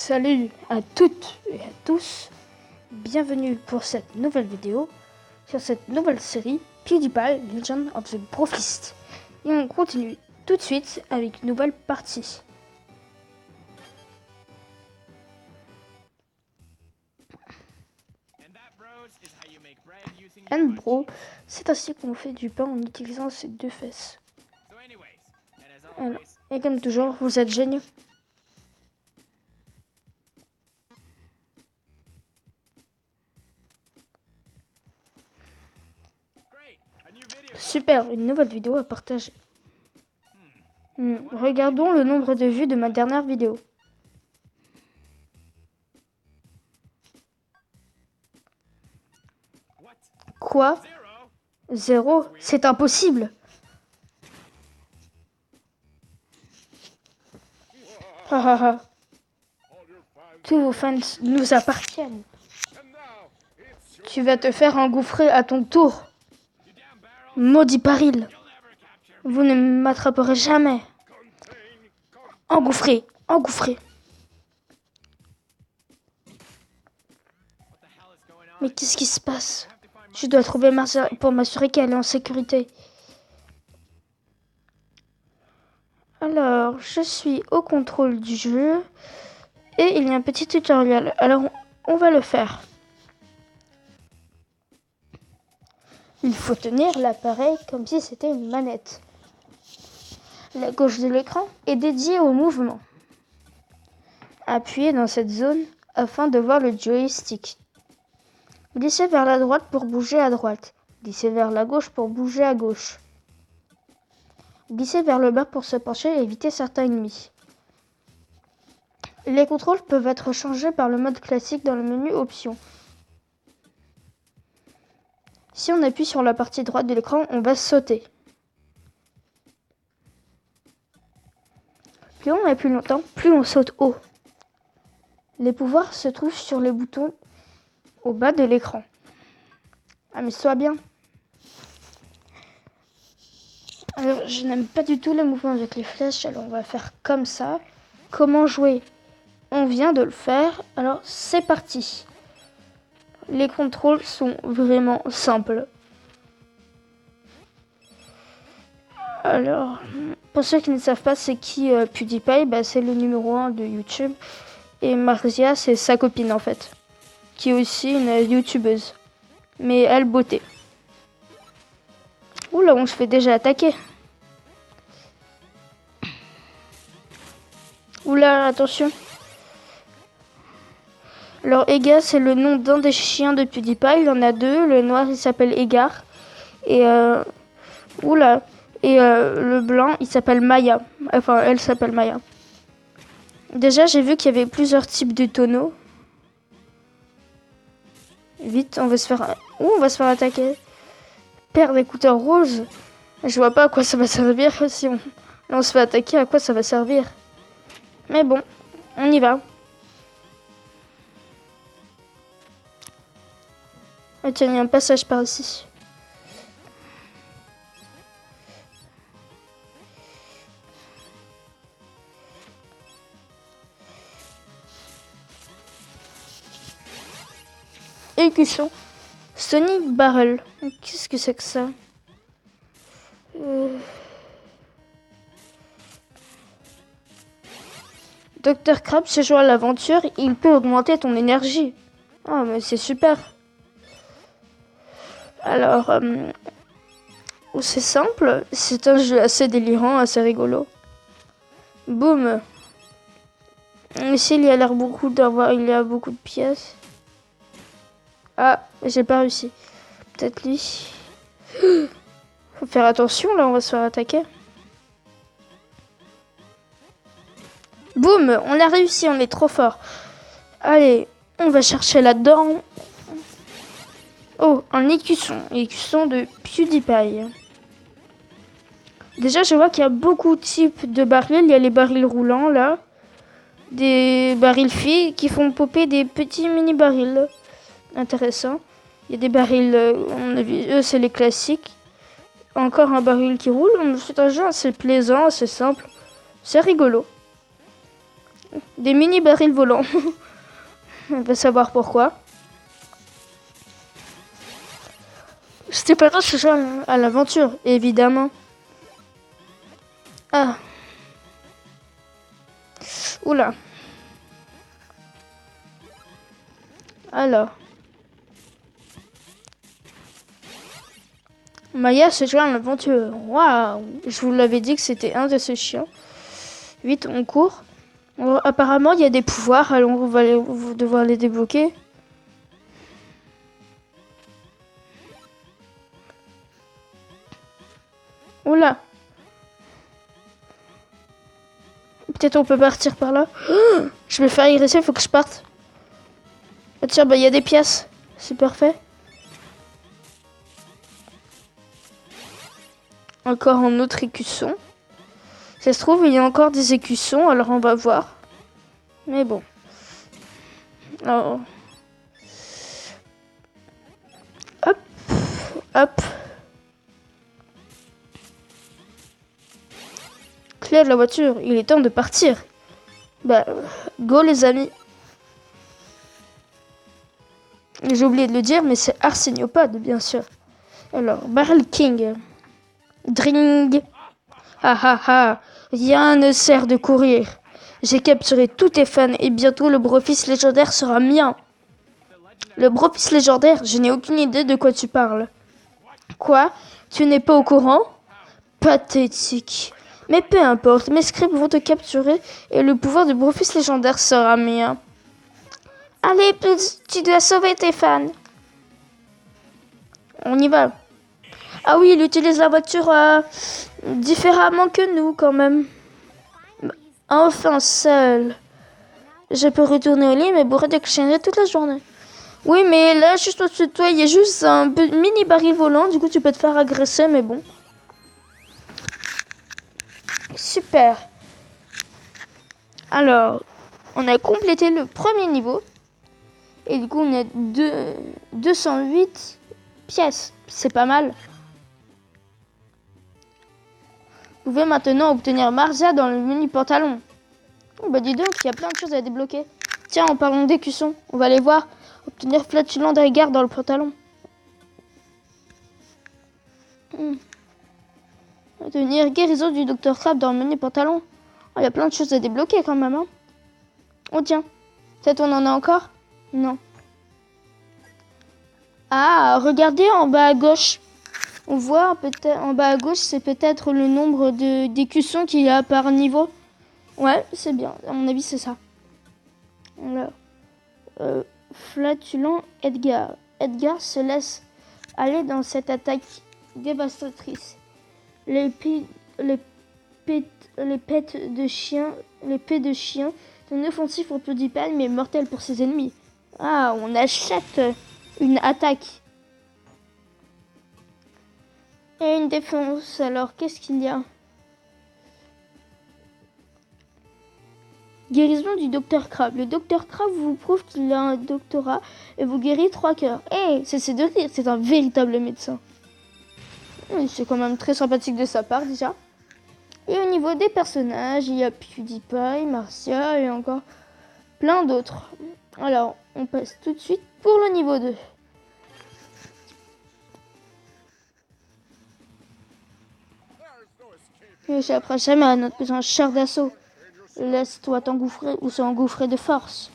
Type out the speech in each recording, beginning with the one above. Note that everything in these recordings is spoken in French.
Salut à toutes et à tous, bienvenue pour cette nouvelle vidéo sur cette nouvelle série PewDiePie Legend of the Brofist. Et on continue tout de suite avec une nouvelle partie. And bro, c'est ainsi qu'on fait du pain en utilisant ses deux fesses. Alors, et comme toujours, vous êtes géniaux. Super, une nouvelle vidéo à partager. Regardons le nombre de vues de ma dernière vidéo. Quoi? 0? C'est impossible. Hahaha. Tous vos fans nous appartiennent. Tu vas te faire engouffrer à ton tour. Maudit Paril. Vous ne m'attraperez jamais. Engouffré, engouffré. Mais qu'est-ce qui se passe? Je dois trouver Marcia pour m'assurer qu'elle est en sécurité. Alors, je suis au contrôle du jeu. Et il y a un petit tutoriel. Alors, on va le faire. Il faut tenir l'appareil comme si c'était une manette. La gauche de l'écran est dédiée au mouvement. Appuyez dans cette zone afin de voir le joystick. Glissez vers la droite pour bouger à droite. Glissez vers la gauche pour bouger à gauche. Glissez vers le bas pour se pencher et éviter certains ennemis. Les contrôles peuvent être changés par le mode classique dans le menu Options. Si on appuie sur la partie droite de l'écran, on va sauter. Plus on appuie longtemps, plus on saute haut. Les pouvoirs se trouvent sur les boutons au bas de l'écran. Amuse-toi bien. Alors, je n'aime pas du tout le mouvement avec les flèches, alors on va faire comme ça. Comment jouer? On vient de le faire, alors c'est parti. Les contrôles sont vraiment simples. Alors, pour ceux qui ne savent pas c'est qui PewDiePie, c'est le numéro 1 de YouTube. Et Marcia, c'est sa copine en fait, qui est aussi une youtubeuse. Mais elle beauté. Oula, on se fait déjà attaquer. Oula, attention. Alors, Ega, c'est le nom d'un des chiens de PewDiePie. Il y en a deux. Le noir, il s'appelle Egar. Et, oula. Et le blanc, il s'appelle Maya. Enfin, elle s'appelle Maya. Déjà, j'ai vu qu'il y avait plusieurs types de tonneaux. Vite, on va se faire... Ouh, on va se faire attaquer. Paire d'écouteurs roses. Je vois pas à quoi ça va servir. Si on se fait attaquer, à quoi ça va servir? Mais bon, on y va. Ah tiens, il y a un passage par ici. Écusson. Sonic Barrel. Qu'est-ce que c'est que ça? Dr Crab, c'est jouer à l'aventure, il peut augmenter ton énergie. Ah, mais c'est super. Alors, c'est simple, c'est un jeu assez délirant, assez rigolo. Boum. Ici, il y a l'air beaucoup d'avoir, il y a beaucoup de pièces. Ah, j'ai pas réussi. Peut-être lui. Faut faire attention, là, on va se faire attaquer. Boum, on a réussi, on est trop fort. Allez, on va chercher là-dedans. Oh, un écusson. Écusson de PewDiePie. Déjà, je vois qu'il y a beaucoup de types de barils. Il y a les barils roulants, là. Des barils filles qui font popper des petits mini-barils. Intéressant. Il y a des barils, on a vu, eux, c'est les classiques. Encore un baril qui roule. C'est un jeu assez plaisant, assez simple. C'est rigolo. Des mini barils volants. On va savoir pourquoi. C'était pas grave, ce jeu à l'aventure, évidemment. Ah. Oula. Alors. Maya se joint à l'aventure. Waouh. Je vous l'avais dit que c'était un de ces chiens. Vite, on court. Apparemment, il y a des pouvoirs. Alors, on va devoir les débloquer. Oula. Peut-être on peut partir par là. Oh, je vais faire égresser, il faut que je parte. Ah tiens, bah il y a des pièces. C'est parfait. Encore un autre écusson. Ça se trouve, il y a encore des écussons, alors on va voir. Mais bon. Alors. Hop. Hop. Clé de la voiture, il est temps de partir. Bah, go les amis. J'ai oublié de le dire, mais c'est Arséniopode, bien sûr. Alors, Barrel King. Dring. Ah ah ah. Rien ne sert de courir. J'ai capturé tous tes fans et bientôt le Brofist légendaire sera mien. Le Brofist légendaire, je n'ai aucune idée de quoi tu parles. Quoi? Tu n'es pas au courant? Pathétique. Mais peu importe, mes scripts vont te capturer et le pouvoir du Brofist légendaire sera mien. Allez, tu dois sauver tes fans. On y va. Ah oui, il utilise la voiture différemment que nous quand même. Enfin seul. Je peux retourner au lit, mais bourré de cochonneries toute la journée. Oui, mais là, juste au-dessus de toi, il y a juste un mini baril volant. Du coup, tu peux te faire agresser, mais bon. Super. Alors, on a complété le premier niveau. Et du coup, on a 208 pièces. C'est pas mal. Vous pouvez maintenant obtenir Marzia dans le menu pantalon. Oh, bah dis donc, il y a plein de choses à débloquer. Tiens, en parlant d'écussons, on va aller voir. Obtenir flatulent de regard dans le pantalon. Obtenir guérison du Dr Crab dans le menu pantalon. Oh, il y a plein de choses à débloquer quand même. Hein. Oh tiens, peut-être on en a encore? Non. Ah, regardez en bas à gauche. On voit peut-être en bas à gauche, c'est peut-être le nombre d'écussons qu'il y a par niveau. Ouais, c'est bien. À mon avis, c'est ça. Alors, flatulent Edgar. Edgar se laisse aller dans cette attaque dévastatrice. Les pets de chien sont inoffensifs pour PewDiePie mais mortels pour ses ennemis. Ah, on achète une attaque. Et une défense. Alors, qu'est-ce qu'il y a? Guérison du Dr Crab. Le Dr Crab vous prouve qu'il a un doctorat et vous guérit 3 cœurs. Hey, c'est de rire, c'est un véritable médecin. C'est quand même très sympathique de sa part déjà. Et au niveau des personnages, il y a PewDiePie, Marcia et encore plein d'autres. Alors, on passe tout de suite pour le niveau 2. J'apprends jamais à notre besoin char d'assaut. Laisse-toi t'engouffrer ou s'engouffrer de force.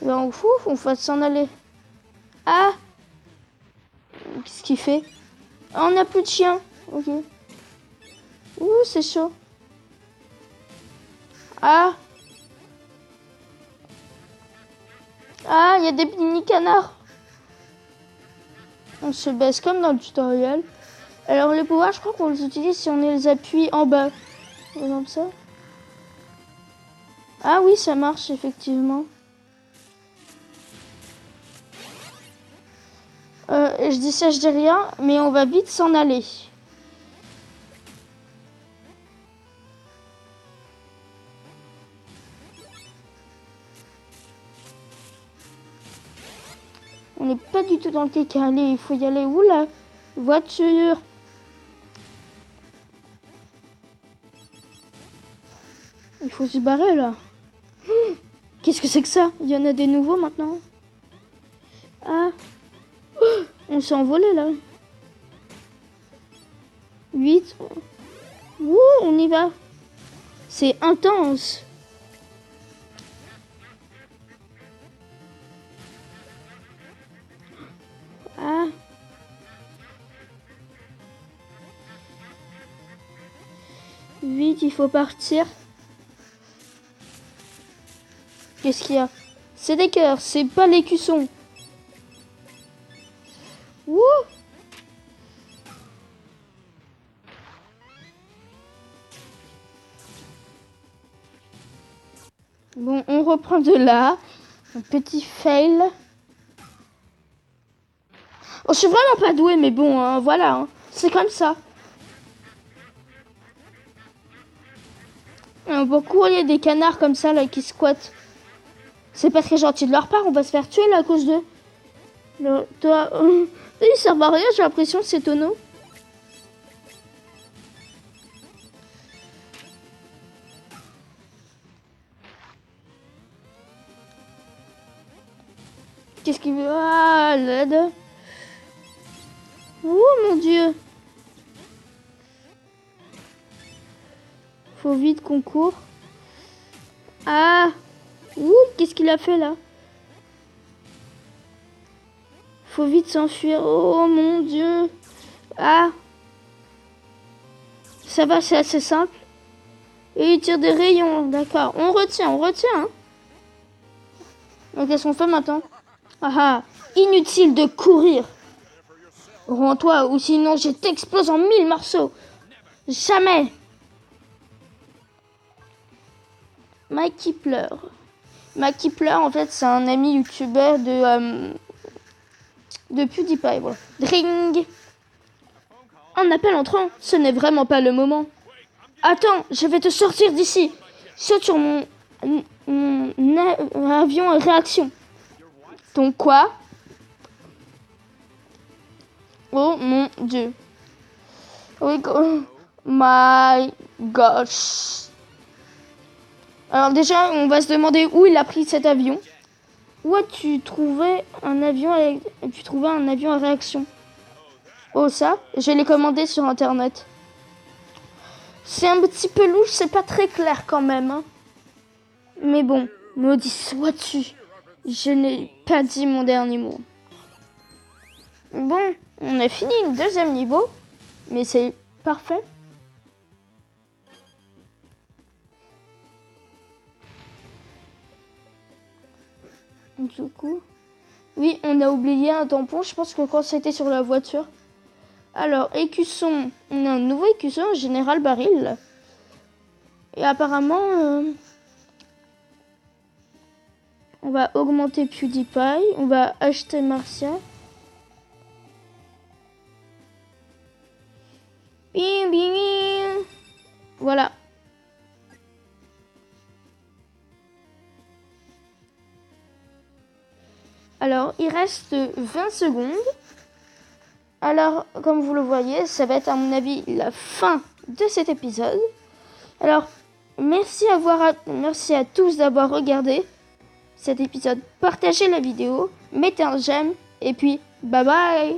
Ben, on va s'en aller. Ah! Qu'est-ce qu'il fait? Ah, on n'a plus de chien. Ok. Ouh, c'est chaud. Ah! Ah, il y a des mini canards. On se baisse comme dans le tutoriel. Alors, les pouvoirs, je crois qu'on les utilise si on les appuie en bas. Comme ça. Ah oui, ça marche effectivement. Je dis ça, je dis rien, mais on va vite s'en aller. On n'est pas du tout dans le cake. Allez, il faut y aller. Où la voiture? Il faut se barrer là. Qu'est-ce que c'est que ça? Il y en a des nouveaux maintenant. Ah. Oh, on s'est envolé là. 8. Ouh, on y va. C'est intense. Ah. Vite, il faut partir. Qu'est-ce qu'il y a? C'est des cœurs, c'est pas l'écusson. Wouh! Bon, on reprend de là. Un petit fail. Oh, je suis vraiment pas douée, mais bon, hein, voilà. Hein. C'est comme ça. Beaucoup, il y a des canards comme ça là qui squattent. C'est pas très gentil de leur part. On va se faire tuer là à cause d'eux. Toi, ils servent à rien, j'ai l'impression, ces tonneaux. Qu'est-ce qu'il veut? Ah, l'aide. Oh mon dieu. Faut vite qu'on court. Ah. Ouh, qu'est-ce qu'il a fait là? Faut vite s'enfuir. Oh mon dieu. Ah. Ça va, c'est assez simple. Et il tire des rayons. D'accord. On retient, hein. Mais qu'est-ce qu'on fait maintenant? Ah ah. Inutile de courir. Rends-toi ou sinon je t'explose en 1000 morceaux. Jamais. Mikey pleure. Mikey pleure, en fait, c'est un ami youtubeur de PewDiePie. Voilà. Dring. Un appel entrant. Ce n'est vraiment pas le moment. Attends, je vais te sortir d'ici. Saute sur mon avion en réaction. Ton quoi? Oh mon dieu. Oh my gosh. Alors déjà, on va se demander où il a pris cet avion. Où as-tu trouvé un avion à réaction? Oh ça, je l'ai commandé sur internet. C'est un petit peu louche, c'est pas très clair quand même. Hein. Mais bon, maudit sois-tu. Je n'ai pas dit mon dernier mot. Bon, on a fini le deuxième niveau. Mais c'est parfait. Du coup, oui, on a oublié un tampon. Je pense que quand c'était sur la voiture. Alors, écusson. On a un nouveau écusson, Général Baril. Et apparemment, on va augmenter PewDiePie. On va acheter Marcia. Bim, bim, bim. Voilà. Alors, il reste 20 secondes. Alors, comme vous le voyez, ça va être à mon avis la fin de cet épisode. Alors, merci à tous d'avoir regardé cet épisode. Partagez la vidéo, mettez un j'aime et puis bye bye.